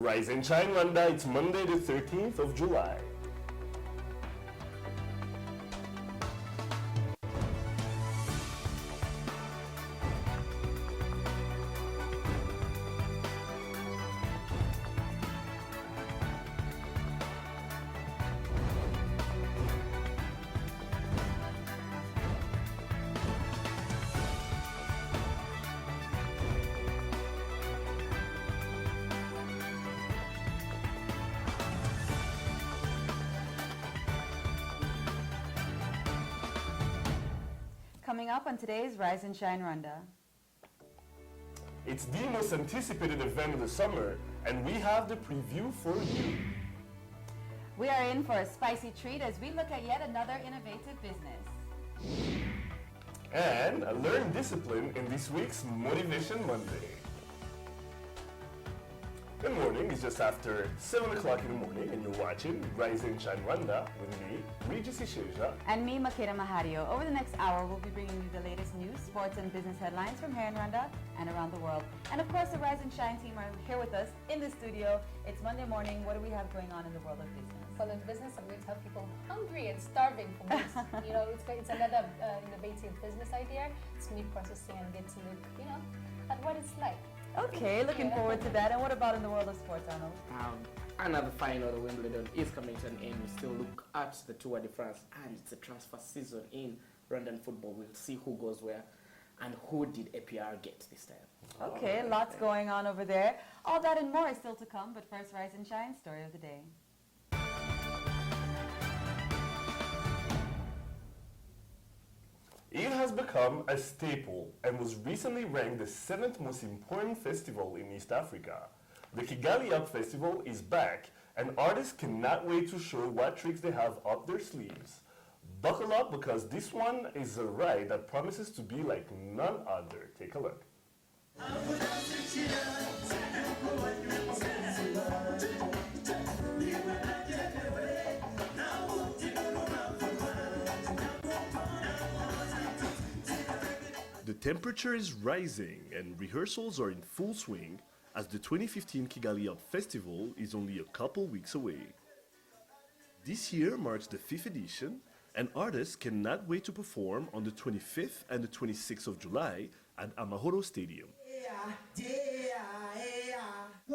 Rise and Shine Rwanda, it's Monday the 13th of July. Coming up on today's Rise and Shine Rwanda. It's the most anticipated event of the summer, and we have the preview for you. We are in for a spicy treat as we look at yet another innovative business. And learn discipline in this week's Motivation Monday. Good morning, it's just after 7 o'clock in the morning and you're watching Rise and Shine Rwanda with me, Regis Isheja. And me, Makeda Mahario. Over the next hour, we'll be bringing you the latest news, sports, and business headlines from here in Rwanda and around the world. And of course, the Rise and Shine team are here with us in the studio. It's Monday morning. What do we have going on in the world of business? Well, in business, I'm going to tell people hungry and starving for meat. It's another innovative business idea. It's meat processing and get to look, at what it's like. Okay, looking forward to that. And what about in the world of sports, Arnold? Another final of Wimbledon is coming to an end. We still look at the Tour de France, and it's a transfer season in Rwandan football. We'll see who goes where and who did APR get this time. Okay, lots going on over there. All that and more is still to come, but first, Rise and Shine, story of the day. It has become a staple and was recently ranked the 7th most important festival in East Africa. The Kigali Up Festival is back, and artists cannot wait to show what tricks they have up their sleeves. Buckle up because this one is a ride that promises to be like none other. Take a look. The temperature is rising and rehearsals are in full swing as the 2015 Kigali Up Festival is only a couple weeks away. This year marks the 5th edition and artists cannot wait to perform on the 25th and the 26th of July at Amahoro Stadium.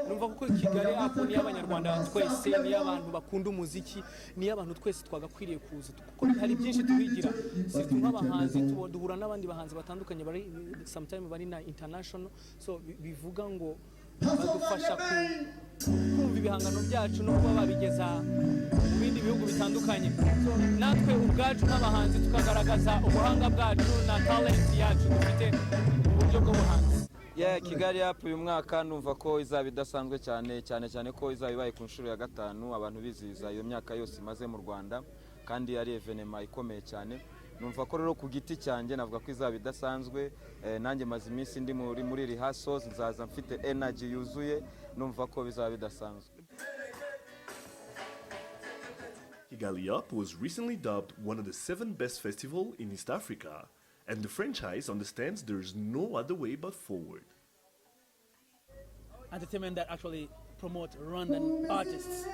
numva kuko Kigali Up ni y'abanyarwanda twese ni y'abantu bakunda umuziki ni y'abantu twese twagakwiriye kuza kuko hari byinshi tuhigira situ nk'abahanzi duhura n'abandi bahanzi batandukanye bari sometimes bari na international so bivuga ngo badufasha kumva ibihangano byacu no kuba babigeza mu bindi bihugu bitandukanye so natwe ubwacu nk'abahanzi tukagaragaza ubuhanga bwacu na talent yacu dufite mu buryo bw'ubuhanzi. Kigali Up uyu mwaka numva ko izaba idasanzwe cyane ko izaba ibaye ku nshuro ya 5 abantu bizihiza iyo myaka yose imaze mu Rwanda kandi ari evenement ikomeye cyane. Numva ko rero ku giti cyanjye navuga ko izaba idasanzwe nanjye maze iminsi ndi muri rehearsals nzaza mfite energy yuzuye numva ko bizaba bidasanzwe. Kigali Up was recently dubbed one of the 7 best festivals in East Africa. And the franchise understands there is no other way but forward. Entertainment that actually promote Rwandan artists.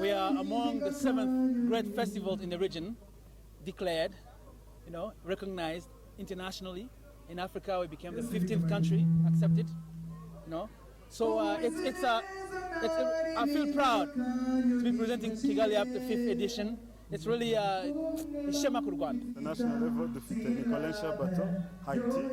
We are among the 7th great festivals in the region, declared, recognized internationally. In Africa, we became the 15th country accepted, So I feel proud to be presenting Kigali Up, the 5th edition. It's really ishema ku Rwanda. The national level dufite Nicolensha Bato, Haiti,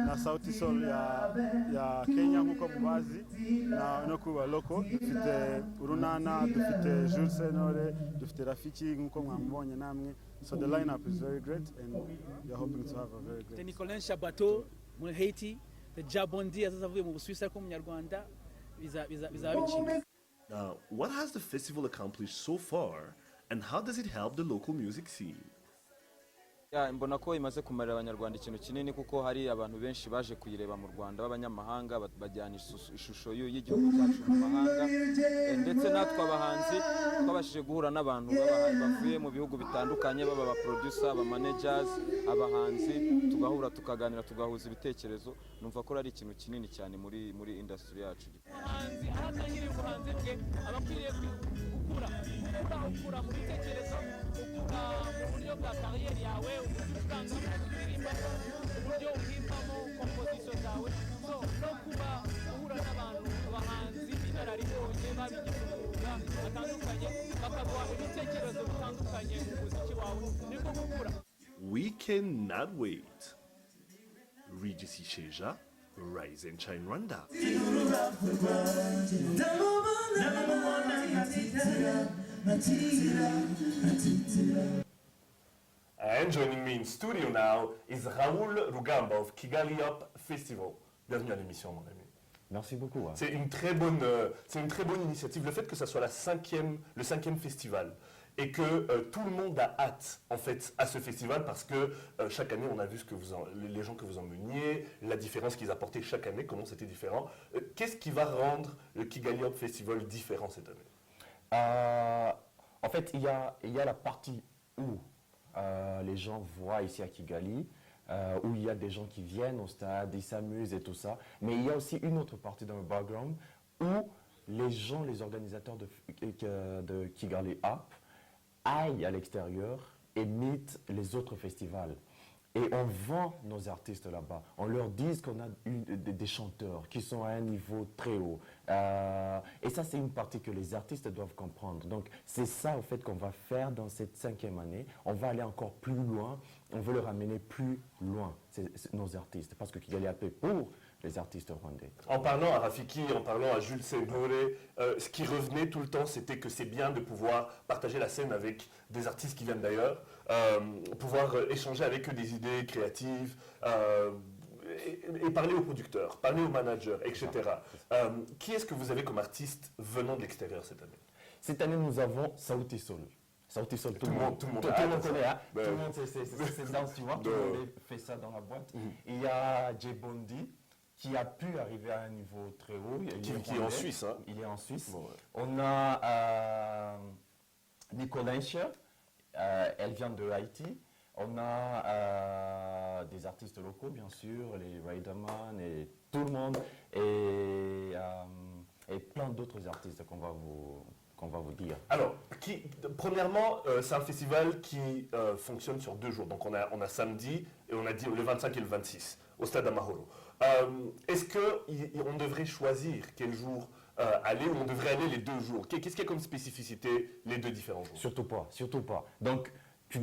na Sauti Sol ya Kenya nkuko mubazi na no kuba local dufite Urunana, dufite Jules Senore, dufite Rafiki nkuko mwamubonye namwe. So the lineup is very great and we are hoping to have a very great. The Nicolensha Bato mu Haiti, the Jabondi azavuye mu Busuwisi ko mu Nyarwanda bizaba bicika. Now, what has the festival accomplished so far? And how does it help the local music scene? Mbona ko imaze kumarira abanyarwanda ikintu kinini kuko hari abantu benshi baje kuyireba mu Rwanda b'abanyamahanga bajyana ishusho y'igihugu cyacu mu mahanga ndetse natwe abahanzi twabashije guhura n'abantu bavuye mu bihugu bitandukanye baba aba producer aba managers abahanzi tugahura tukaganira tugahuza ibitekerezo numva ko ari ikintu kinini cyane muri industry yacu. Abahanzi ahatangiriye ubuhanzi rusange aba akwiriye gukura mu bitekerezo ukura mu buryo bwa kariyeri yawe uburyo usangamo uririmbamo uburyo uhimbamo kompozisiyo zawe no kuba uhura n'abantu abahanzi b'inararibonye babigize umwuga batandukanye bakaguha ibitekerezo bitandukanye mu muziki wawe nibwo gukura. We cannot wait. Regis Isheja, Rise and Shine Rwanda. And joining me in studio now is Raoul Rugamba of Kigali Up Festival. Bienvenue à l'émission, mon ami. Merci beaucoup. C'est une très bonne initiative. Le fait que ça soit le cinquième festival et que tout le monde a hâte en fait à ce festival parce que chaque année on a vu les gens que vous emmeniez, la différence qu'ils apportaient chaque année, comment c'était différent. Qu'est-ce qui va rendre le Kigali Up Festival différent cette année? En fait, il y a la partie où les gens voient ici à Kigali, où il y a des gens qui viennent au stade, ils s'amusent et tout ça. Mais il y a aussi une autre partie dans le background où les gens, les organisateurs de Kigali Up aillent à l'extérieur et mettent les autres festivals. Et on vend nos artistes là-bas. On leur dit qu'on a des chanteurs qui sont à un niveau très haut. Et ça, c'est une partie que les artistes doivent comprendre. Donc, c'est ça, au fait, qu'on va faire dans cette 5e année. On va aller encore plus loin. On veut leur amener plus loin, nos artistes. Parce que Kigali a fait pour les artistes rwandais. En parlant à Rafiki, en parlant à Jules Sembore, ce qui revenait tout le temps, c'était que c'est bien de pouvoir partager la scène avec des artistes qui viennent d'ailleurs, pouvoir échanger avec eux des idées créatives, et parler aux producteurs, parler aux managers, etc. Qui est-ce que vous avez comme artiste venant de l'extérieur cette année? Cette année, nous avons Sauti Sol. Sauti Sol, tout le monde connaît. Hein? Tout le monde, c'est danse, tu vois. Tout le monde fait ça dans la boîte. Il y a J Bondi, qui a pu arriver à un niveau très haut. Qui est en Suisse. Hein? Il est en Suisse. Bon, ouais. On a Nicolentia, elle vient de Haïti. On a des artistes locaux, bien sûr, les Riderman et tout le monde. Et plein d'autres artistes qu'on va vous dire. Alors, premièrement, c'est un festival qui fonctionne sur 2 jours. Donc on a samedi et on a dit le 25 et le 26 au stade Amahoro. Est-ce qu'on devrait choisir quel jour aller ou on devrait aller les 2 jours? Qu'est-ce qu'il y a comme spécificité les 2 différents jours? Surtout pas. Donc, tu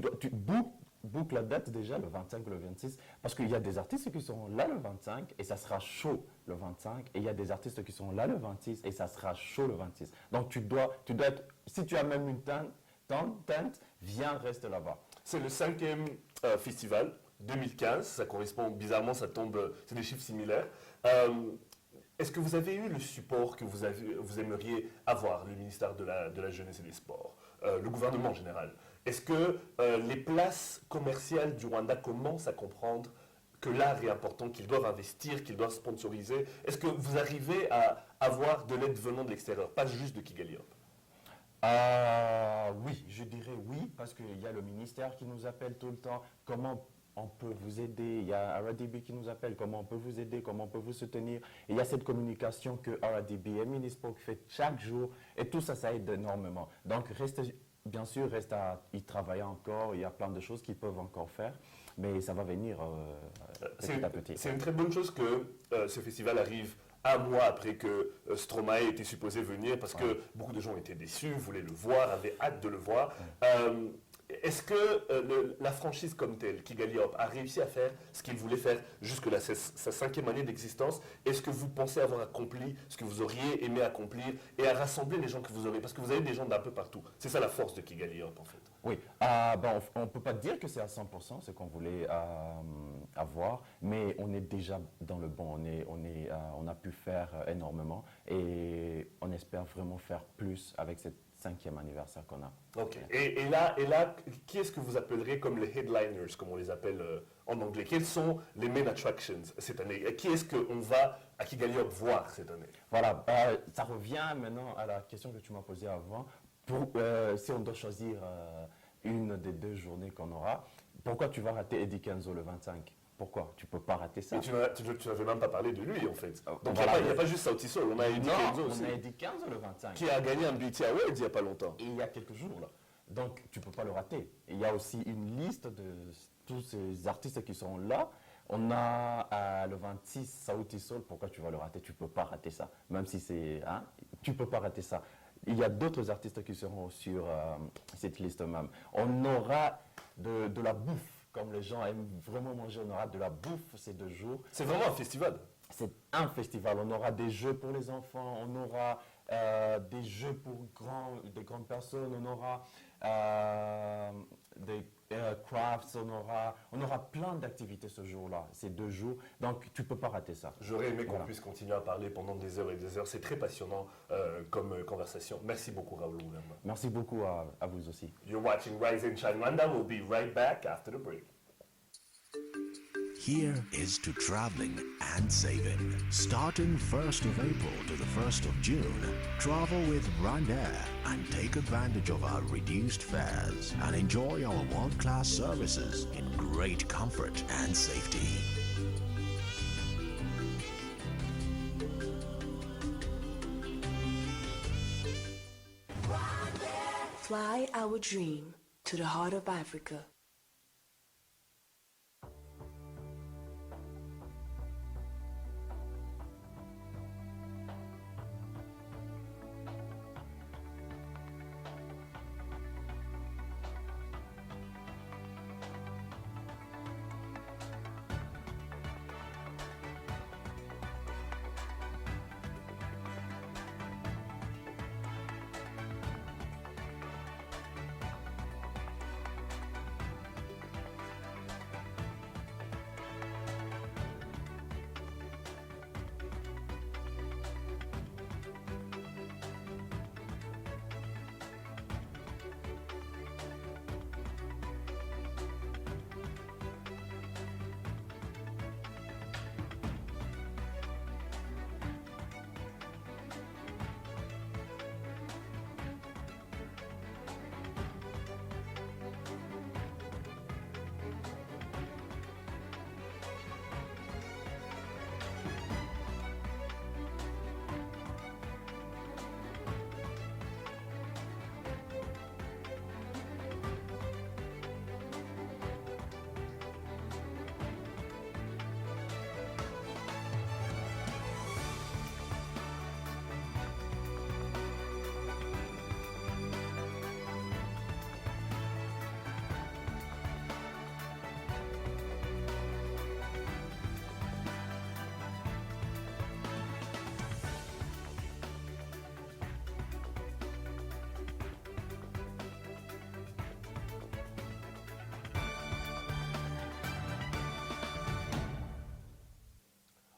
book la date déjà le 25 ou le 26 parce qu'il y a des artistes qui sont là le 25 et ça sera chaud le 25 et il y a des artistes qui sont là le 26 et ça sera chaud le 26. Donc, tu dois être, si tu as même une tente, viens, reste là-bas. C'est le 5e festival. 2015, ça correspond bizarrement, ça tombe, c'est des chiffres similaires. Est-ce que vous avez eu le support que vous aimeriez avoir, le ministère de la Jeunesse et des Sports, le gouvernement en général? Est-ce que les places commerciales du Rwanda commencent à comprendre que l'art est important, qu'ils doivent investir, qu'ils doivent sponsoriser? Est-ce que vous arrivez à avoir de l'aide venant de l'extérieur, pas juste de Kigali Up? Oui, je dirais oui, parce qu'il y a le ministère qui nous appelle tout le temps. Comment on peut vous aider? Il y a RDB qui nous appelle. Comment on peut vous aider? Comment on peut vous soutenir? Et il y a cette communication que RDB et Ministre fait chaque jour. Et tout ça, ça aide énormément. Donc, bien sûr, reste à y travailler encore. Il y a plein de choses qu'ils peuvent encore faire. Mais ça va venir petit à petit. C'est une très bonne chose que ce festival arrive un mois après que Stromae était supposé venir parce que beaucoup de gens étaient déçus, voulaient le voir, avaient hâte de le voir. Est-ce que la franchise comme telle, Kigali Up, a réussi à faire ce qu'il voulait faire jusque sa 5e année d'existence? Est-ce que vous pensez avoir accompli ce que vous auriez aimé accomplir et à rassembler les gens que vous aurez? Parce que vous avez des gens d'un peu partout. C'est ça la force de Kigali Up en fait. Oui, on ne peut pas dire que c'est à 100% ce qu'on voulait avoir, mais on est déjà dans le bon, on a pu faire énormément et on espère vraiment faire plus avec cette 5e anniversaire qu'on a. Ok. Et là, qui est-ce que vous appellerez comme les headliners, comme on les appelle en anglais? Quels sont les main attractions cette année? Qui est-ce qu'on va à Kigali Up voir cette année? Voilà, ça revient maintenant à la question que tu m'as posée avant. Si on doit choisir une des 2 journées qu'on aura, pourquoi tu vas rater Eddie Kenzo le 25? Pourquoi? Tu peux pas rater ça. Mais tu n'avais même pas parlé de lui, en fait. Donc, il Voilà. n'y a, pas juste Sauti Sol, on a Eddie Non, Kenzo aussi, on a Eddie Kenzo le 25. qui a gagné un BET Award il n'y a pas longtemps. Et il y a quelques jours, là. Donc, tu ne peux pas le rater. Et il y a aussi une liste de tous ces artistes qui sont là. On a le 26 Sauti Sol. Pourquoi tu vas le rater? Tu ne peux pas rater ça. Même si c'est... Hein, tu ne peux pas rater ça. Il y a d'autres artistes qui seront sur cette liste même. On aura de la bouffe. Comme les gens aiment vraiment manger, on aura de la bouffe ces 2 jours. C'est vraiment un festival. C'est un festival. On aura des jeux pour les enfants, on aura des jeux pour des grandes personnes, on aura des crafts, on aura plein d'activités ce jour-là, ces 2 jours. Donc, tu ne peux pas rater ça. J'aurais aimé qu'on Voilà. puisse continuer à parler pendant des heures et des heures. C'est très passionnant comme conversation. Merci beaucoup, Raoul Oulamba. Merci beaucoup à vous aussi. You're watching Rise and Shine Rwanda. We'll be right back after the break. Here is to traveling and saving. Starting 1st of April to the 1st of June, travel with Rwanda and take advantage of our reduced fares and enjoy our world-class services in great comfort and safety. Fly our dream to the heart of Africa.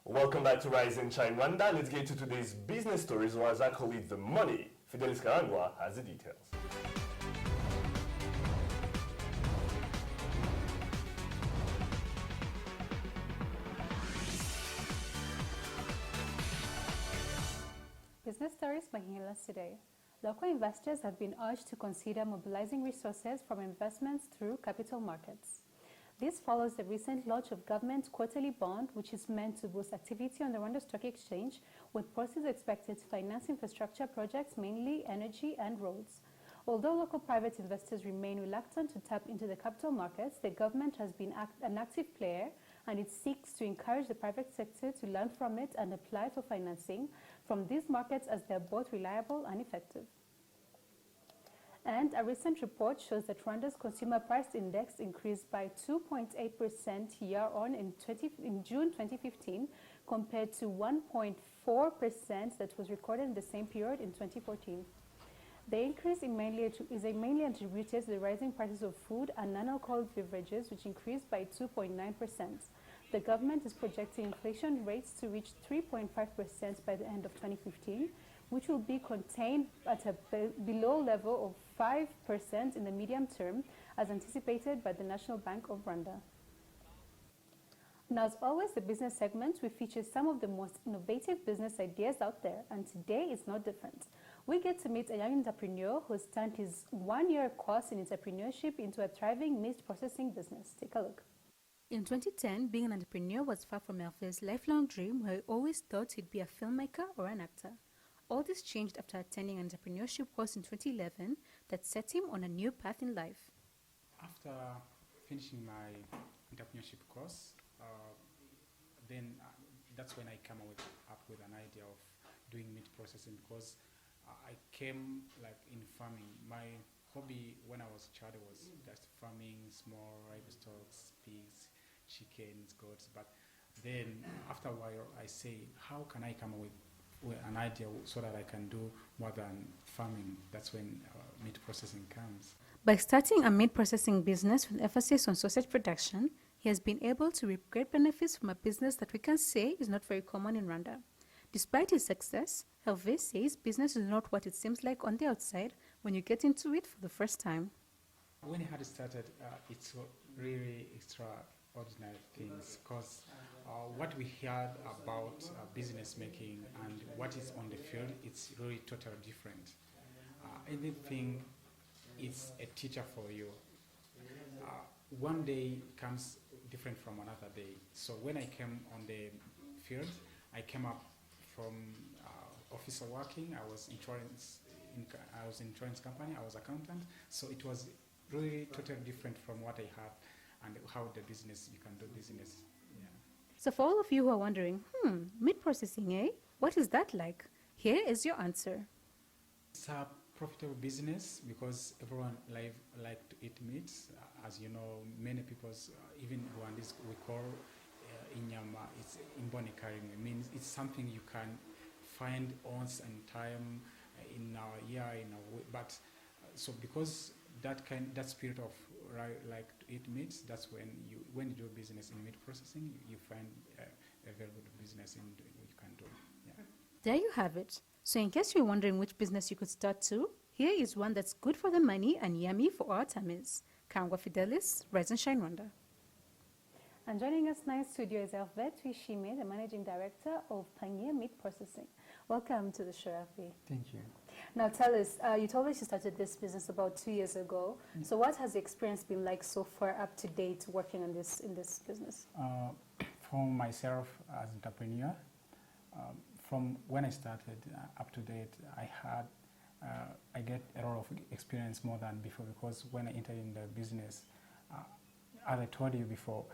Welcome back to Rise and Shine Rwanda. Let's get to today's business stories, or as I call it, the money. Fidelis Karangwa has the details. Business stories making headlines today. Local investors have been urged to consider mobilizing resources from investments through capital markets. This follows the recent launch of government quarterly bond, which is meant to boost activity on the Rwanda Stock Exchange, with proceeds expected to finance infrastructure projects, mainly energy and roads. Although local private investors remain reluctant to tap into the capital markets, the government has been an active player, and it seeks to encourage the private sector to learn from it and apply for financing from these markets, as they are both reliable and effective. And a recent report shows that Rwanda's consumer price index increased by 2.8% year-on in June 2015, compared to 1.4% that was recorded in the same period in 2014. The increase is mainly attributed to the rising prices of food and non-alcoholic beverages, which increased by 2.9%. The government is projecting inflation rates to reach 3.5% by the end of 2015, which will be contained at a below level of 5% in the medium term, as anticipated by the National Bank of Rwanda. Now, as always, the business segment, we feature some of the most innovative business ideas out there, and today is no different. We get to meet a young entrepreneur who has turned his one-year course in entrepreneurship into a thriving meat processing business. Take a look. In 2010, being an entrepreneur was far from Hervé's lifelong dream, where he always thought he'd be a filmmaker or an actor. All this changed after attending an entrepreneurship course in 2011 that set him on a new path in life. After finishing my entrepreneurship course, then that's when I came up with an idea of doing meat processing, because I came like in farming. My hobby when I was a child was just farming, small livestock, pigs, chickens, goats. But then after a while, I say, how can I come up with an idea so that I can do more than farming? That's when meat processing comes. By starting a meat processing business with emphasis on sausage production, he has been able to reap great benefits from a business that we can say is not very common in Rwanda. Despite his success, Hervé says business is not what it seems like on the outside when you get into it for the first time. When I had started, it's really extraordinary things, because what we heard about business making and what is on the field, it's really totally different. Anything is a teacher for you. One day comes different from another day. So when I came on the field, I came up from officer working. I was in insurance company. I was accountant. So it was really totally different from what I had and how the business you can do business. Yeah. So for all of you who are wondering, meat processing, eh? What is that like? Here is your answer. It's a profitable business because everyone like to eat meat. As you know, many people, even Rwandese, we call inyama, it's imbone karimwe. It means it's something you can find once in time in our year, in a way. But so because that spirit of like to eat meat, that's when you do business in meat processing, you find a very good business in what you can do. Yeah. There you have it. So in case you're wondering which business you could start too, here is one that's good for the money and yummy for our tummies. Kangwa Fidelis, Rise and Shine Rwanda. And joining us now in studio is Hervé Tuishime, the Managing Director of Panier Meat Processing. Welcome to the show, Hervé. Thank you. Now tell us, you told us you started this business about 2 years ago. So what has the experience been like so far up to date working in this business? For myself as an entrepreneur, from when I started up to date, I get a lot of experience more than before, because when I entered in the business, as I told you before,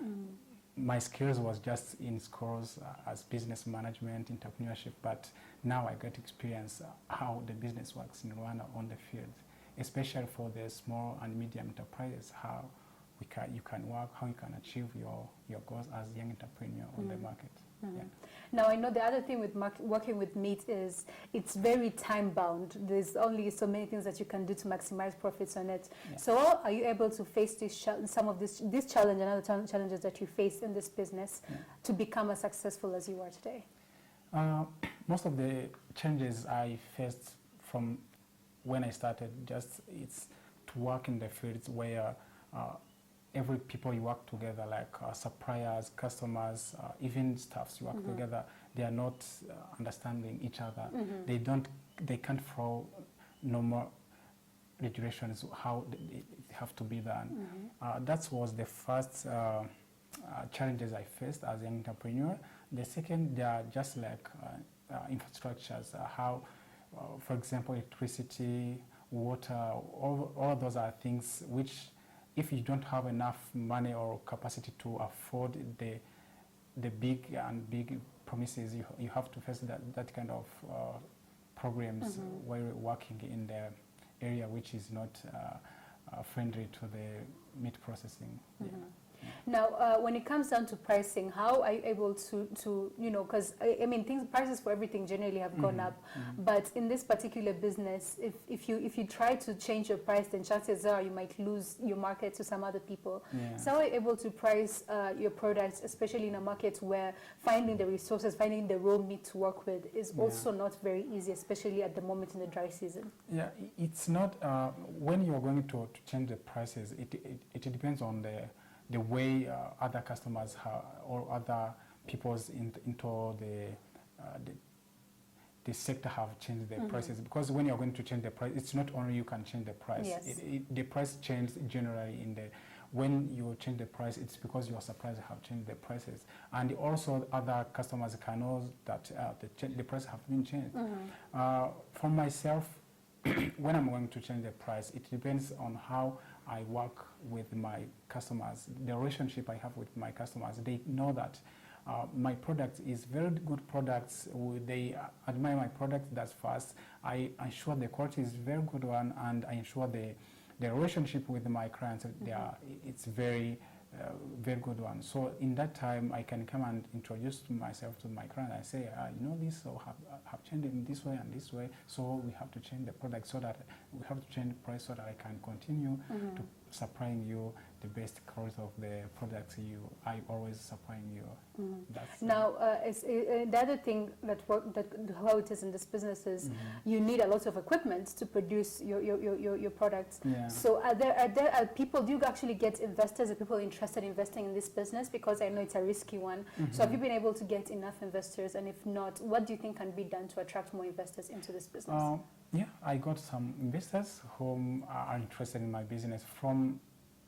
my skills was just in schools as business management, entrepreneurship, but now I get experience how the business works in Rwanda on the field, especially for the small and medium enterprises, how you can work, how you can achieve your goals as a young entrepreneur on the market. Yeah. Now, I know the other thing with working with meat is it's very time-bound. There's only so many things that you can do to maximize profits on it. Yeah. So are you able to face some of this challenge and other challenges that you face in this business to become as successful as you are today? Most of the challenges I faced from when I started, it's to work in the fields where every people you work together, like suppliers, customers, even staffs you work together, they are not understanding each other. They can't follow normal regulations, how it have to be done. That was the first challenges I faced as an entrepreneur. The second, they are just like infrastructures, how, for example, electricity, water, all those are things which, if you don't have enough money or capacity to afford the big promises, you have to face that kind of programs while working in the area which is not friendly to the meat processing. Yeah. Now, when it comes down to pricing, how are you able to because I mean, prices for everything generally have gone up, but in this particular business, if you try to change your price, then chances are you might lose your market to some other people. Yeah. So how are you able to price your products, especially in a market where finding the resources, finding the raw meat to work with is also not very easy, especially at the moment in the dry season? Yeah, it's not, when you're going to change the prices, it depends on the way other customers or other peoples into the sector have changed their prices. Because when you're going to change the price, it's not only you can change the price. Yes. The price changes generally when you change the price, it's because your suppliers have changed the prices. And also other customers can know that the price have been changed. For myself, when I'm going to change the price, it depends on how I work with my customers, the relationship I have with my customers. They know that my product is very good products. They admire my product. That's first. I ensure the quality is very good one, and I ensure the relationship with my clients, it's very good one. So in that time, I can come and introduce myself to my client. I say, you know, this so have changed in this way and this way. So we have to change the product so that we have to change the price so that I can continue to supplying you the best quality of the products I always supplying you. That's now, the other thing that how it is in this business is you need a lot of equipment to produce your products. Yeah. So are there people, do you actually get investors, are people interested in investing in this business? Because I know it's a risky one. So have you been able to get enough investors? And if not, what do you think can be done to attract more investors into this business? Yeah, I got some investors who are interested in my business from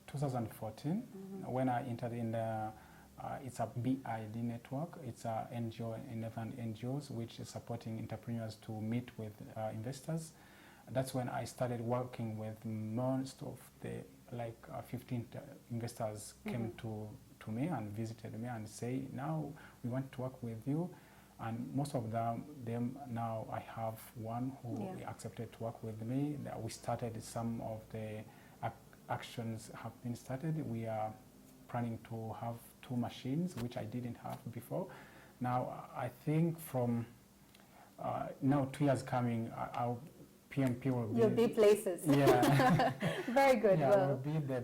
2014 when I entered in the it's a BID network. It's a NGO, 11 NGOs, which is supporting entrepreneurs to meet with investors. That's when I started working with most of the 15 investors came to me and visited me and say, now we want to work with you. And most of them now I have one who accepted to work with me. We started some of the actions have been started. We are planning to have 2 machines, which I didn't have before. Now I think from now 2 years coming, our PMP will be... You'll be places. Yeah. Very good. Yeah, well, will be the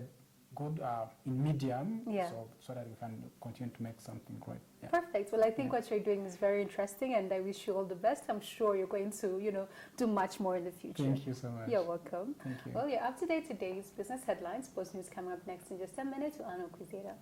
good in medium, Yeah. so that we can continue to make something great. Yeah. Perfect. Well, I think what you're doing is very interesting, and I wish you all the best. I'm sure you're going to, do much more in the future. Thank you so much. You're welcome. Thank you. Well, you're up to date today's business headlines. Post news coming up next in just 10 minutes with Anna Kwizera.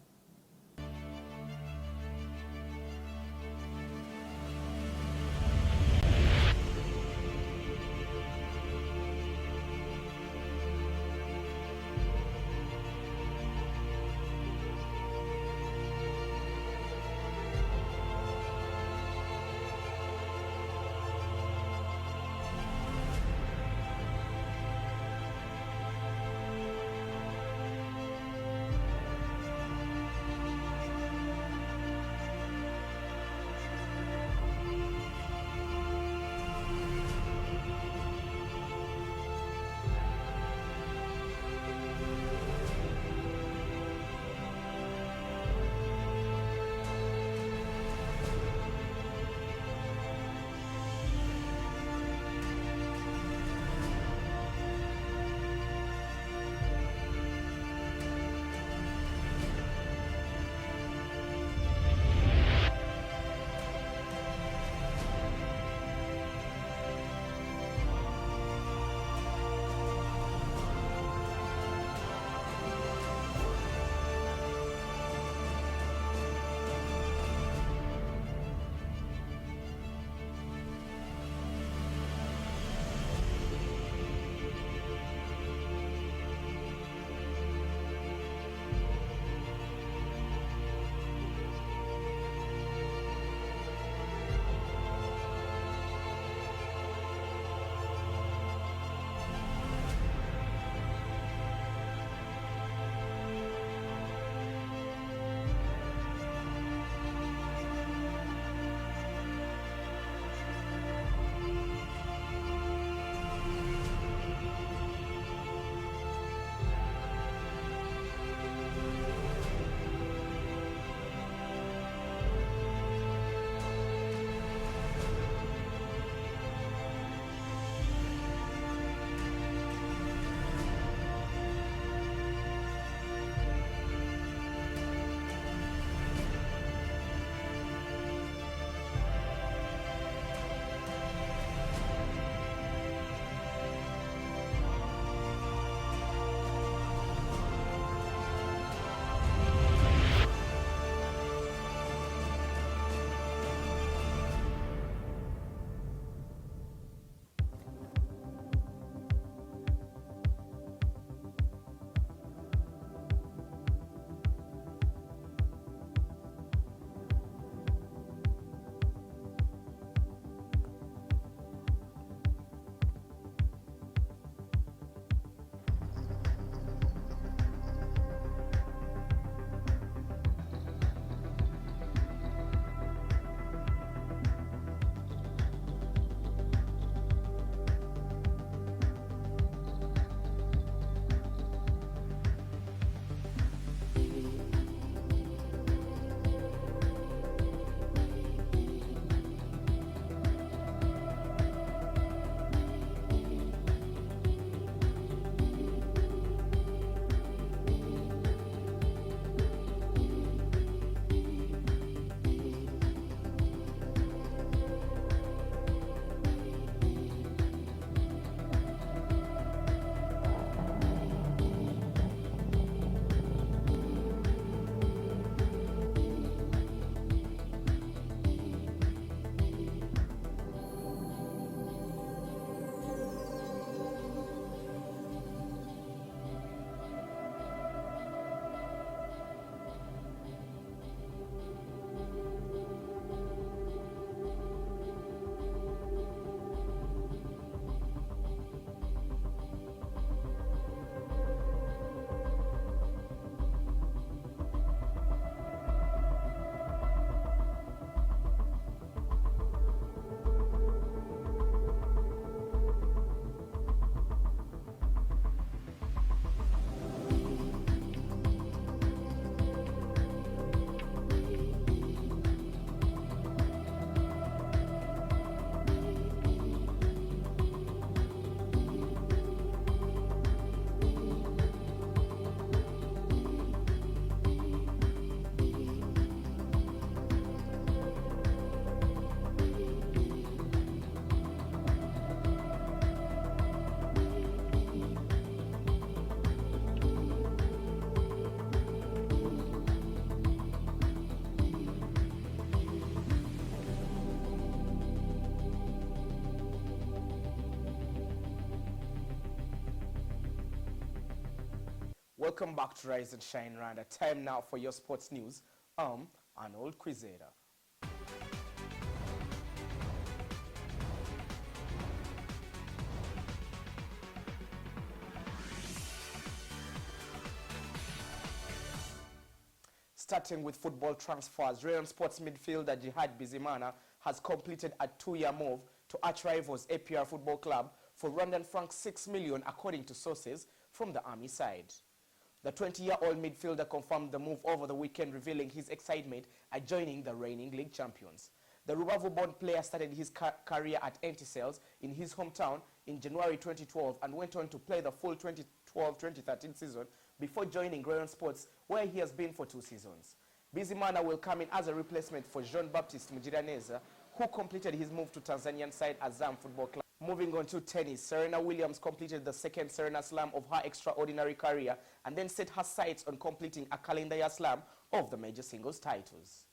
Welcome back to Rise and Shine Rwanda. Time now for your sports news. Arnold Quizera. Starting with football transfers, Rayon Sports midfielder Jihad Bizimana has completed a 2-year move to arch-rivals APR Football Club for Rwandan francs 6 million, according to sources from the Army side. The 20-year-old midfielder confirmed the move over the weekend, revealing his excitement at joining the reigning league champions. The Rubavu-born player started his career at Enticells in his hometown in January 2012 and went on to play the full 2012-2013 season before joining Rayon Sports, where he has been for 2 seasons. Bizimana will come in as a replacement for Jean-Baptiste Mugiraneza, who completed his move to Tanzanian side Azam Football Club. Moving on to tennis, Serena Williams completed the second Serena Slam of her extraordinary career and then set her sights on completing a calendar year slam of the major singles titles.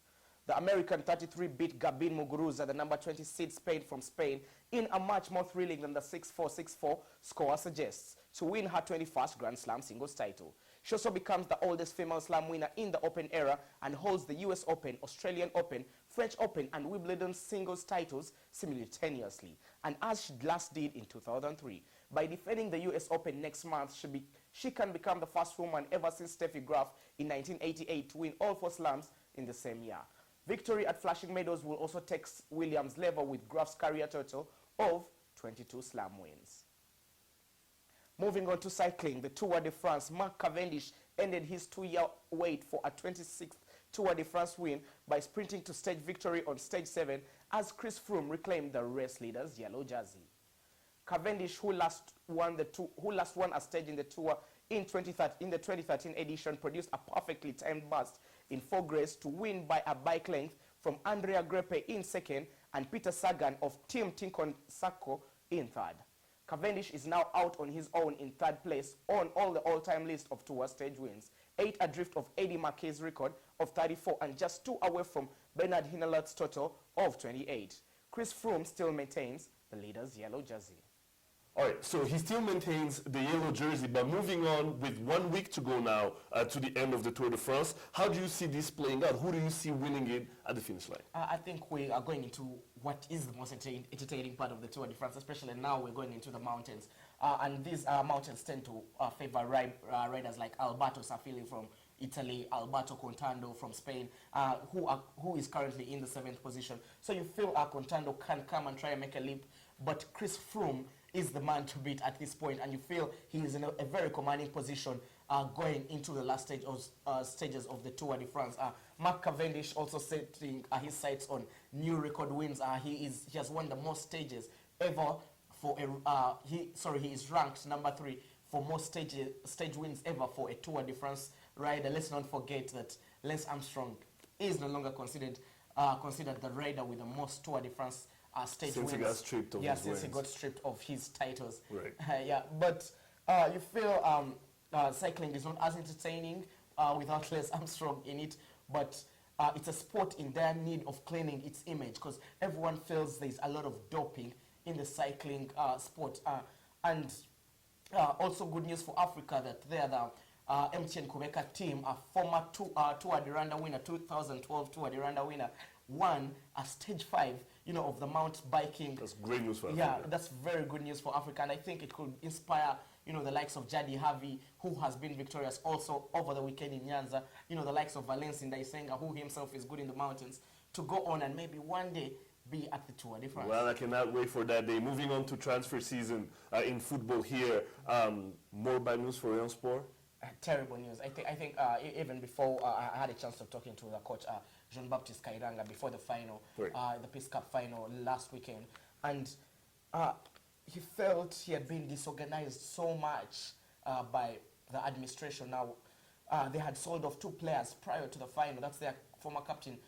The American 33 beat Gabin Muguruza, the number 20 seed from Spain, in a match more thrilling than the 6-4-6-4 score suggests, to win her 21st Grand Slam singles title. She also becomes the oldest female slam winner in the Open era and holds the US Open, Australian Open, French Open and Wimbledon singles titles simultaneously, and as she last did in 2003. By defending the US Open next month, she can become the first woman ever since Steffi Graf in 1988 to win all 4 slams in the same year. Victory at Flushing Meadows will also take Williams' level with Graf's career total of 22 slam wins. Moving on to cycling, the Tour de France, Mark Cavendish ended his 2-year wait for a 26th Tour de France win by sprinting to stage victory on stage 7 as Chris Froome reclaimed the race leader's yellow jersey. Cavendish, who last won a stage in the Tour in the 2013 edition, produced a perfectly timed burst in 4th race to win by a bike length from Andrea Grepe in 2nd and Peter Sagan of Team Tinkoff Sacco in 3rd. Cavendish is now out on his own in 3rd place on all the all-time list of Tour stage wins, 8 adrift of Eddie Marquez's record of 34 and just 2 away from Bernard Hinault's total of 28. Chris Froome still maintains the leader's yellow jersey. All right, so he still maintains the yellow jersey, but moving on with 1 week to go now to the end of the Tour de France, how do you see this playing out? Who do you see winning it at the finish line? I think we are going into what is the most entertaining part of the Tour de France, especially now we're going into the mountains. And these mountains tend to favor riders like Alberto Safili from Italy, Alberto Contando from Spain, who is currently in the 7th position. So you feel Contando can come and try and make a leap, but Chris Froome is the man to beat at this point, and you feel he is in a very commanding position going into the last stages of the Tour de France. Mark Cavendish also setting his sights on new record wins. He has won the most stages ever for a he is ranked number 3 for most stage wins ever for a Tour de France rider. Let's not forget that Lance Armstrong is no longer considered the rider with the most Tour de France stage wins. Since he got stripped of his since wins. he got stripped of his titles. Right. But you feel cycling is not as entertaining without Lance Armstrong in it, but it's a sport in dire need of cleaning its image because everyone feels there's a lot of doping in the cycling sport. And also good news for Africa that they are the MTN Kubeka team, a former Tour de Rwanda winner, 2012 Tour de Rwanda winner, won a stage 5, of the mountain biking. That's great news for Africa. Yeah, that's very good news for Africa, and I think it could inspire, the likes of Jadi Harvey, who has been victorious also over the weekend in Nyanza, the likes of Valence Ndaisenga, who himself is good in the mountains, to go on and maybe one day be at the Tour de France. Well, I cannot wait for that day. Moving on to transfer season in football here. More bad news for Rayon Sport? Terrible news. I think even before I had a chance of talking to the coach, Jean-Baptiste Kairanga, before the final, the Peace Cup final last weekend, and he felt he had been disorganized so much by the administration. Now, they had sold off 2 players prior to the final. That's their former captain,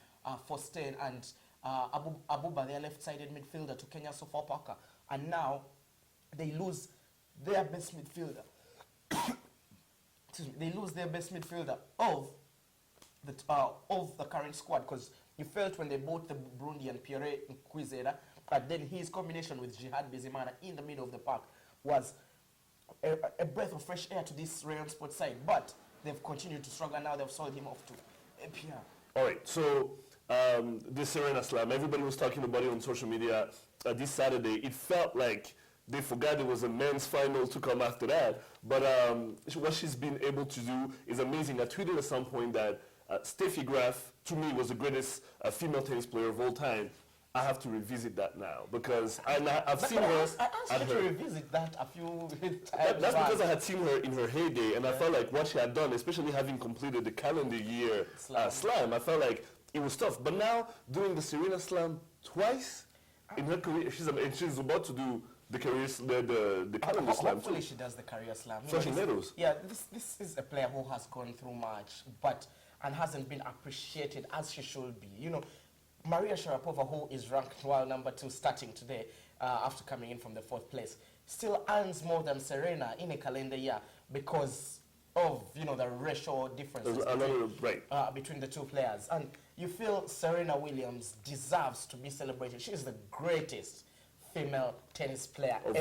Faustin, and Abuba, their left-sided midfielder, to Kenya Sofa Parker. And now they lose their best midfielder. They lose their best midfielder of the current squad, because you felt when they bought the Burundian Pierre Nkwizera, but then his combination with Jihad Bizimana in the middle of the park was a breath of fresh air to this Rayon Sports side, but they've continued to struggle, and now they've sold him off to APR. All right, so the Serena Slam, everybody was talking about it on social media this Saturday. It felt like they forgot there was a men's final to come after that. But what she's been able to do is amazing. I tweeted at some point that Steffi Graf, to me, was the greatest female tennis player of all time. I have to revisit that now because I've seen her. I asked you to revisit that a few times. That's because I had seen her in her heyday, and I felt like what she had done, especially having completed the calendar year slam, I felt like it was tough. But now, doing the Serena Slam twice in her career, she's about to do the career, the calendar slam. Hopefully, she does the career slam. Flushing Meadows. Yeah, this is a player who has gone through much, and hasn't been appreciated as she should be. You know, Maria Sharapova, who is ranked world number 2 starting today after coming in from the 4th place, still earns more than Serena in a calendar year because of, you know, the racial differences between the two players. And you feel Serena Williams deserves to be celebrated. She is the greatest female tennis player of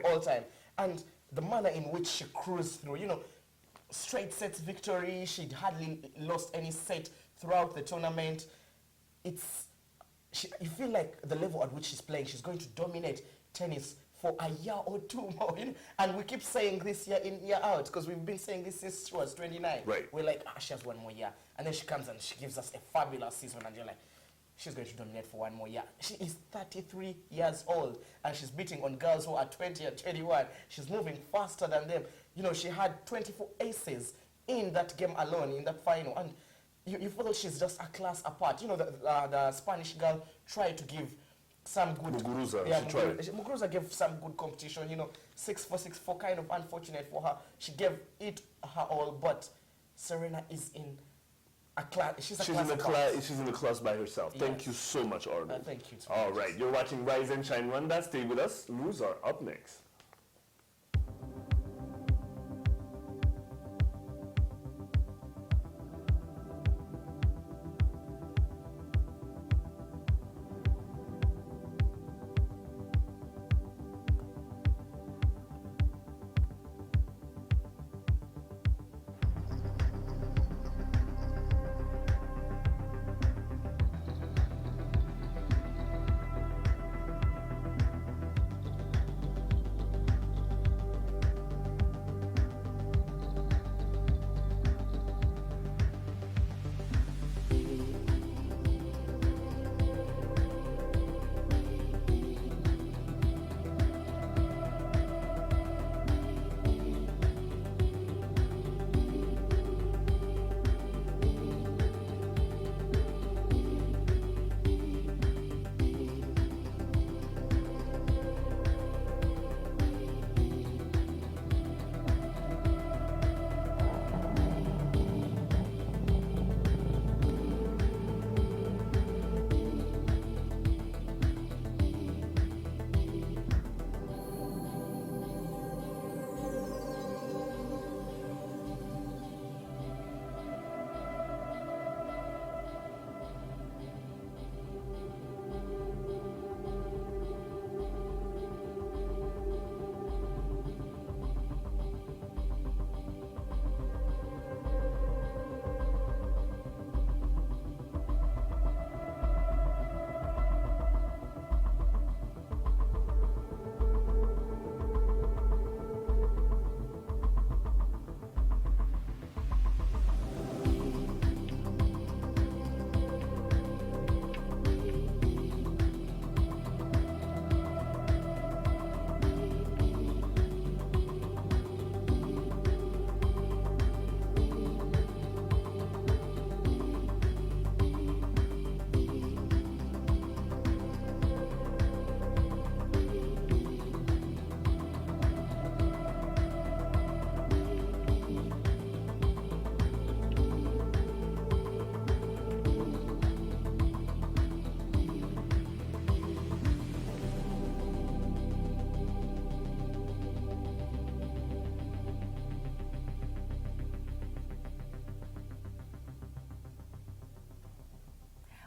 all time. And the manner in which she cruised through, you know, straight sets victory, she'd hardly lost any set throughout the tournament. You feel like the level at which she's playing, she's going to dominate tennis for a year or 2 more. You know? And we keep saying this year in, year out, because we've been saying this since she was 29. Right. We're like, she has 1 more year. And then she comes and she gives us a fabulous season, and you're like, she's going to dominate for 1 more year. She is 33 years old, and she's beating on girls who are 20 and 21. She's moving faster than them. You know, she had 24 aces in that game alone, in that final. And you feel that she's just a class apart. You know, the Spanish girl tried to give some good... Muguruza gave some good competition, you know, 6-4, 6-4, kind of unfortunate for her. She gave it her all, but Serena is in a class. She's in a class by herself. Yes. Thank you so much, Arnold. Thank you. All right, you're watching Rise and Shine Rwanda. Stay with us. News are up next.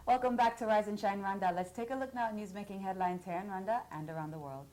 Welcome back to Rise and Shine Rwanda. Let's take a look now at news-making headlines here in Rwanda and around the world.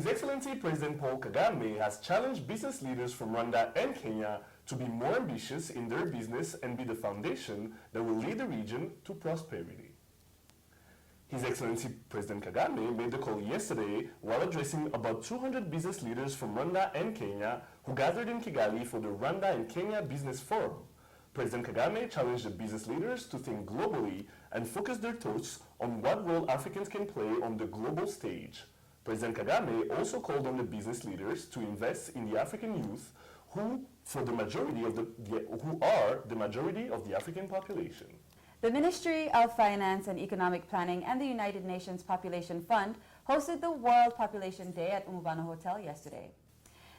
His Excellency President Paul Kagame has challenged business leaders from Rwanda and Kenya to be more ambitious in their business and be the foundation that will lead the region to prosperity. His Excellency President Kagame made the call yesterday while addressing about 200 business leaders from Rwanda and Kenya who gathered in Kigali for the Rwanda and Kenya Business Forum. President Kagame challenged the business leaders to think globally and focus their thoughts on what role Africans can play on the global stage. President Kagame also called on the business leaders to invest in the African youth who are the majority of the African population. The Ministry of Finance and Economic Planning and the United Nations Population Fund hosted the World Population Day at Umubano Hotel yesterday.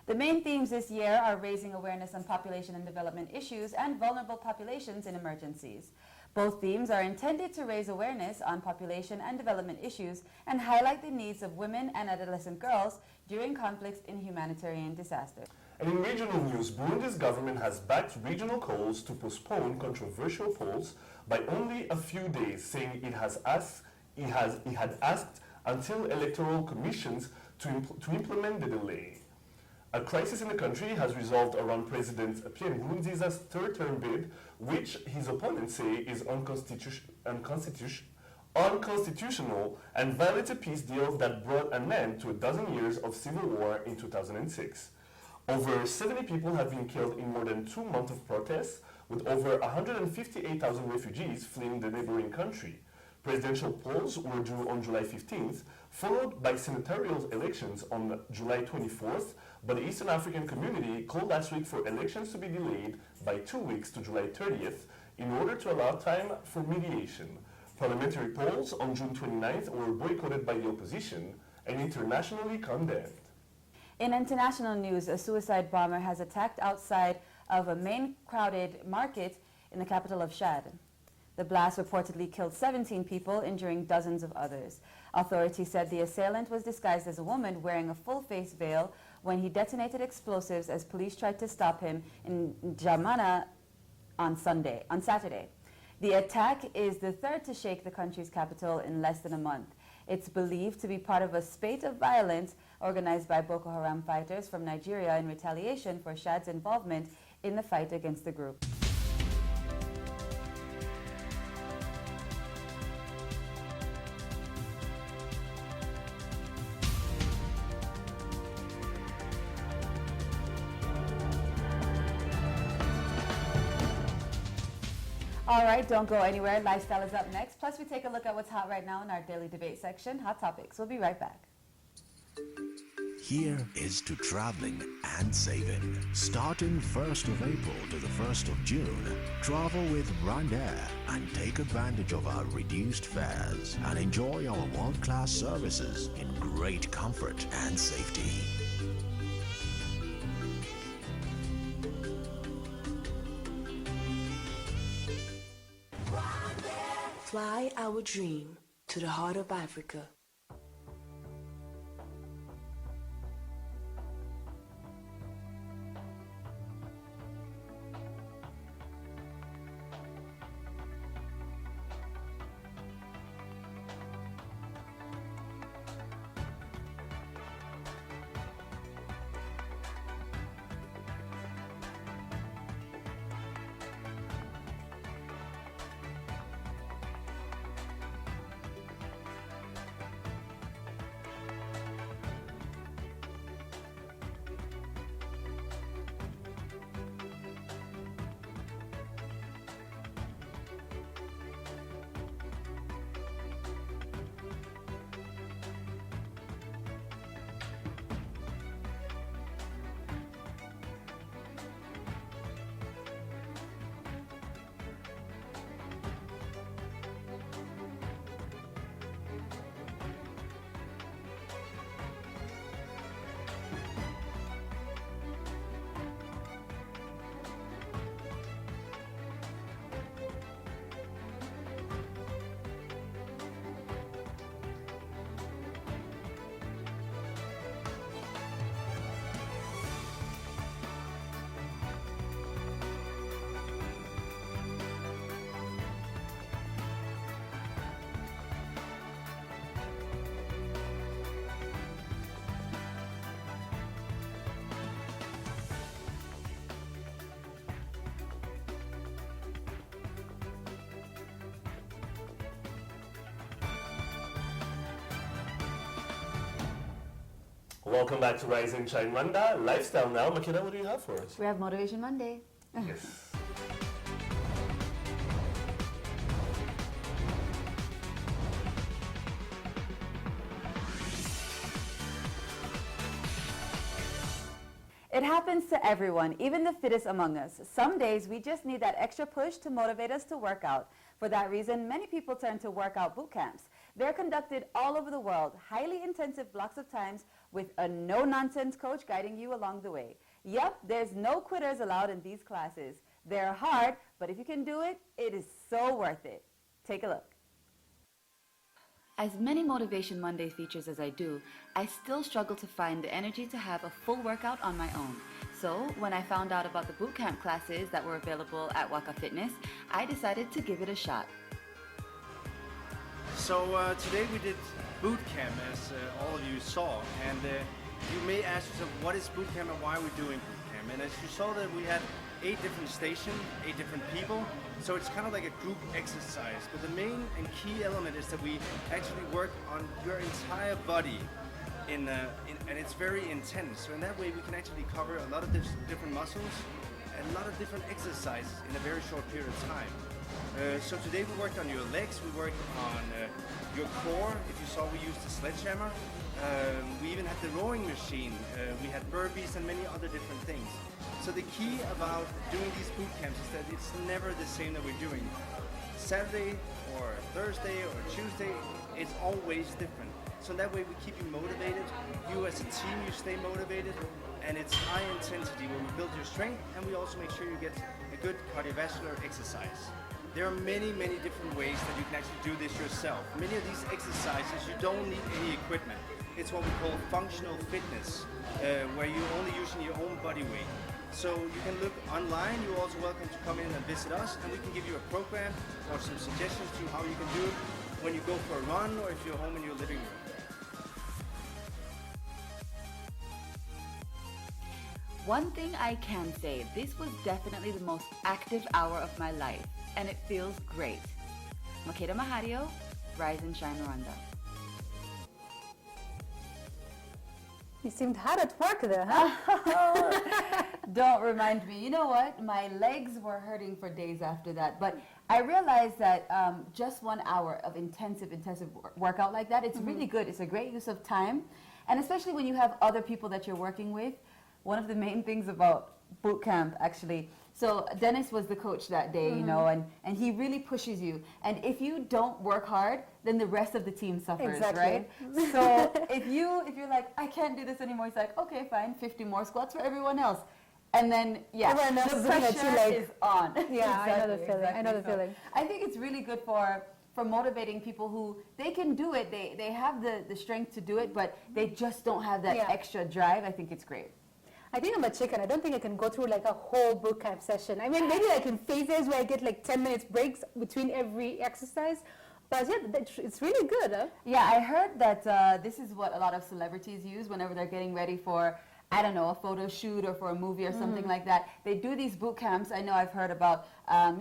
The main themes this year are raising awareness on population and development issues and vulnerable populations in emergencies. Both themes are intended to raise awareness on population and development issues and highlight the needs of women and adolescent girls during conflicts in humanitarian disasters. And in regional news, Burundi's government has backed regional calls to postpone controversial polls by only a few days, saying it had asked until electoral commissions to implement the delay. A crisis in the country has resolved around President Pierre Nkurunziza's third-term bid, which his opponents say is unconstitutional and violates a peace deal that brought an end to a dozen years of civil war in 2006. Over 70 people have been killed in more than 2 months of protests, with over 158,000 refugees fleeing the neighboring country. Presidential polls were due on July 15th, followed by senatorial elections on July 24th, but the Eastern African Community called last week for elections to be delayed by 2 weeks to July 30th in order to allow time for mediation. Parliamentary polls on June 29th were boycotted by the opposition and internationally condemned. In international news, a suicide bomber has attacked outside of a main crowded market in the capital of Chad. The blast reportedly killed 17 people, injuring dozens of others. Authorities said the assailant was disguised as a woman wearing a full-face veil when he detonated explosives as police tried to stop him in Jamana on Saturday. The attack is the third to shake the country's capital in less than a month. It's believed to be part of a spate of violence organized by Boko Haram fighters from Nigeria in retaliation for Chad's involvement in the fight against the group. All right, don't go anywhere. Lifestyle is up next. Plus, we take a look at what's hot right now in our daily debate section, Hot Topics. We'll be right back. Here is to traveling and saving. Starting 1st of April to the 1st of June, travel with Rwanda and take advantage of our reduced fares and enjoy our world-class services in great comfort and safety. Fly our dream to the heart of Africa. Welcome back to Rise and Shine Rwanda. Lifestyle now. Makeda, what do you have for us? We have Motivation Monday. Yes. It happens to everyone, even the fittest among us. Some days we just need that extra push to motivate us to work out. For that reason, many people turn to workout boot camps. They're conducted all over the world, highly intensive blocks of times with a no-nonsense coach guiding you along the way. Yep, there's no quitters allowed in these classes. They're hard, but if you can do it, it is so worth it. Take a look. As many Motivation Monday features as I do, I still struggle to find the energy to have a full workout on my own. So when I found out about the bootcamp classes that were available at Waka Fitness, I decided to give it a shot. So today we did boot camp, as all of you saw, and you may ask yourself, what is boot camp and why are we doing boot camp? And as you saw that we had 8 different stations, 8 different people, so it's kind of like a group exercise. But the main and key element is that we actually work on your entire body, and it's very intense. So in that way we can actually cover a lot of different muscles and a lot of different exercises in a very short period of time. So today we worked on your legs, we worked on your core. If you saw, we used the sledgehammer. We even had the rowing machine. We had burpees and many other different things. So the key about doing these boot camps is that it's never the same that we're doing. Saturday or Thursday or Tuesday, it's always different. So in that way we keep you motivated. You as a team, you stay motivated. And it's high intensity where we build your strength, and we also make sure you get a good cardiovascular exercise. There are many, many different ways that you can actually do this yourself. Many of these exercises, you don't need any equipment. It's what we call functional fitness, where you're only using your own body weight. So you can look online. You're also welcome to come in and visit us, and we can give you a program or some suggestions to how you can do it when you go for a run or if you're home in your living room. One thing I can say, this was definitely the most active hour of my life, and it feels great. Makeda Mahario, Rise and Shine Rwanda. You seemed hard at work there, huh? Don't remind me. You know what? My legs were hurting for days after that. But I realized that just 1 hour of intensive workout like that, it's really good. It's a great use of time. And especially when you have other people that you're working with. One of the main things about boot camp, actually, so Dennis was the coach that day, you know, and he really pushes you. And if you don't work hard, then the rest of the team suffers, right? So if you're like, I can't do this anymore, it's like, okay, fine, 50 more squats for everyone else. And then, yeah, the pressure is on. Yeah, exactly, I know the feeling. I know the feeling. I think it's really good for motivating people who, they can do it, they have the strength to do it, but they just don't have that extra drive. I think it's great. I think I'm a chicken. I don't think I can go through like a whole boot camp session. I mean, maybe like in phases where I get like 10 minutes breaks between every exercise. But yeah, it's really good, huh? Yeah, I heard that this is what a lot of celebrities use whenever they're getting ready for, I don't know, a photo shoot or for a movie or something like that. They do these boot camps. I know I've heard about,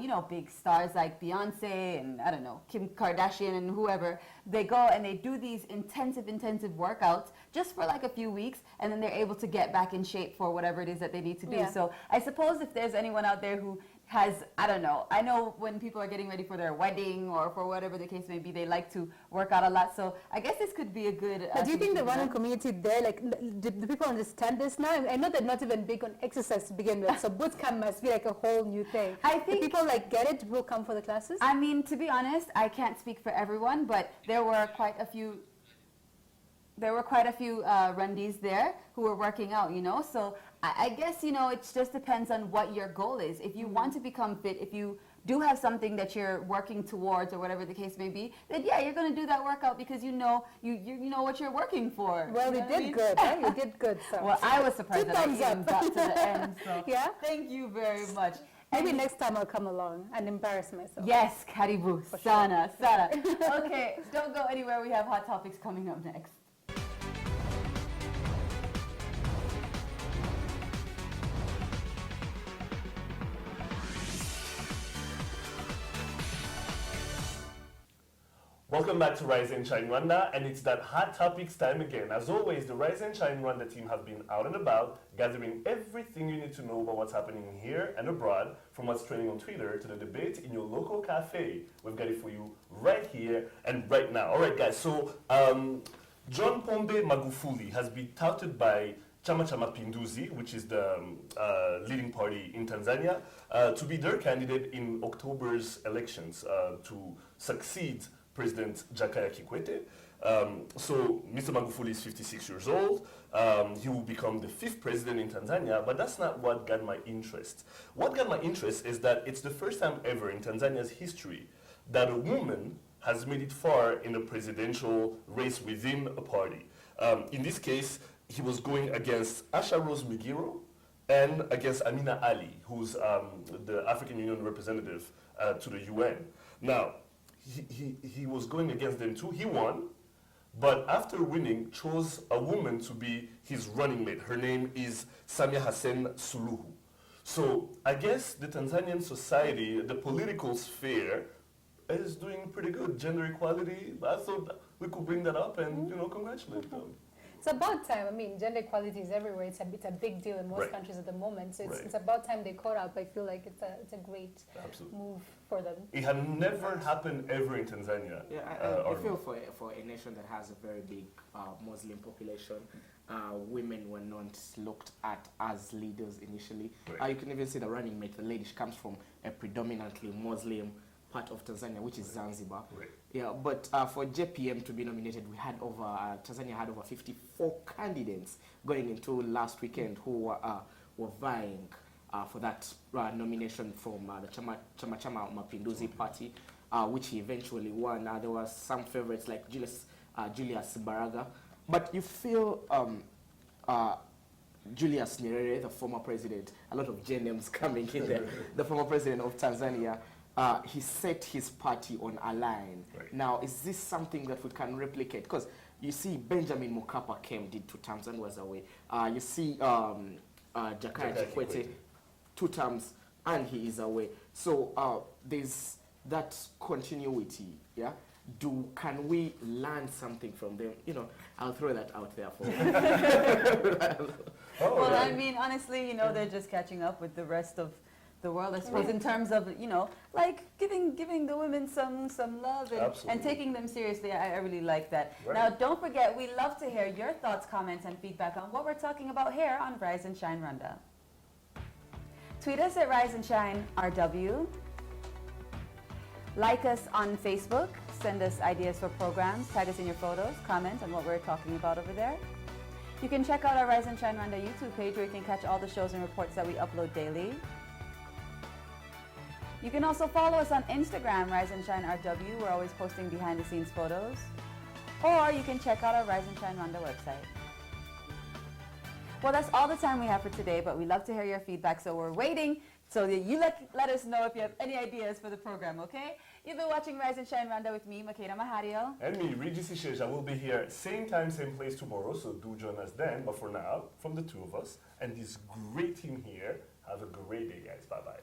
you know, big stars like Beyonce and, I don't know, Kim Kardashian and whoever. They go and they do these intensive workouts just for like a few weeks, and then they're able to get back in shape for whatever it is that they need to do. So I suppose if there's anyone out there who has, I don't know, I know when people are getting ready for their wedding or for whatever the case may be, they like to work out a lot. So I guess this could be a good... do you think the running community there, like, do people understand this now? I know they're not even big on exercise to begin with, so boot camp must be like a whole new thing. I think... Do people like get it, will come for the classes? I mean, to be honest, I can't speak for everyone, but there were quite a few... rundies there who were working out, you know, so I guess, you know, it just depends on what your goal is. If you want to become fit, if you do have something that you're working towards or whatever the case may be, then yeah, you're going to do that workout because you know what you're working for. Well, you did good, huh? You did good. So. Well, I was surprised that I even got to the end. So yeah? Thank you very much. Maybe next time I'll come along and embarrass myself. Yes, Karibu, Sana. Okay, don't go anywhere. We have hot topics coming up next. Welcome back to Rise and Shine Rwanda, and it's that hot topics time again. As always, the Rise and Shine Rwanda team have been out and about, gathering everything you need to know about what's happening here and abroad, from what's trending on Twitter to the debate in your local cafe. We've got it for you right here and right now. All right, guys, so John Pombe Magufuli has been touted by Chama cha Mapinduzi, which is the leading party in Tanzania, to be their candidate in October's elections to succeed President Jakaya Kikwete. So Mr. Magufuli is 56 years old. He will become the 5th president in Tanzania, but that's not what got my interest. What got my interest is that it's the first time ever in Tanzania's history that a woman has made it far in a presidential race within a party. In this case, he was going against Asha Rose Migiro and against Amina Ali, who's the African Union representative to the UN. Now, he was going against them too. He won, but after winning, chose a woman to be his running mate. Her name is Samia Hassan Suluhu. So I guess the Tanzanian society, the political sphere, is doing pretty good. Gender equality, I thought we could bring that up and, you know, congratulate them. It's about time. I mean, gender equality is everywhere. It's a big deal in most countries at the moment. So it's about time they caught up. I feel like it's a great move for them. It had never happened ever in Tanzania. Yeah, I feel for a nation that has a very big Muslim population, women were not looked at as leaders initially. You can even see the running mate, the lady, she comes from a predominantly Muslim part of Tanzania, which is Zanzibar. Yeah, but for JPM to be nominated, we had Tanzania had over 54 candidates going into last weekend who were vying for that nomination from the Chama Mapinduzi party, which he eventually won. There were some favorites like Julius Baraga, but you feel Julius Nyerere, the former president, a lot of names coming in there, the former president of Tanzania, he set his party on a line. Now, is this something that we can replicate? Because you see, Benjamin Mkapa did 2 terms and was away. You see, Jakaya Kikwete 2 terms and he is away. So there's that continuity. Yeah. Can we learn something from them? You know, I'll throw that out there for you. Well, I mean, honestly, you know, they're just catching up with the rest of the world, I suppose, in terms of, you know, like giving the women some love and taking them seriously. I really like that. Now, don't forget, we love to hear your thoughts, comments, and feedback on what we're talking about here on Rise and Shine Rwanda. Tweet us at Rise and Shine RW. Like us on Facebook. Send us ideas for programs. Tag us in your photos. Comment on what we're talking about over there. You can check out our Rise and Shine Rwanda YouTube page where you can catch all the shows and reports that we upload daily. You can also follow us on Instagram, Rise and Shine RW. We're always posting behind-the-scenes photos. Or you can check out our Rise and Shine Rwanda website. Well, that's all the time we have for today, but we love to hear your feedback, so we're waiting so that you let us know if you have any ideas for the program, okay? You've been watching Rise and Shine Rwanda with me, Makeda Mahario. And me, Regis Isheja, will be here same time, same place tomorrow, so do join us then. But for now, from the 2 of us and this great team here, have a great day, guys. Bye-bye.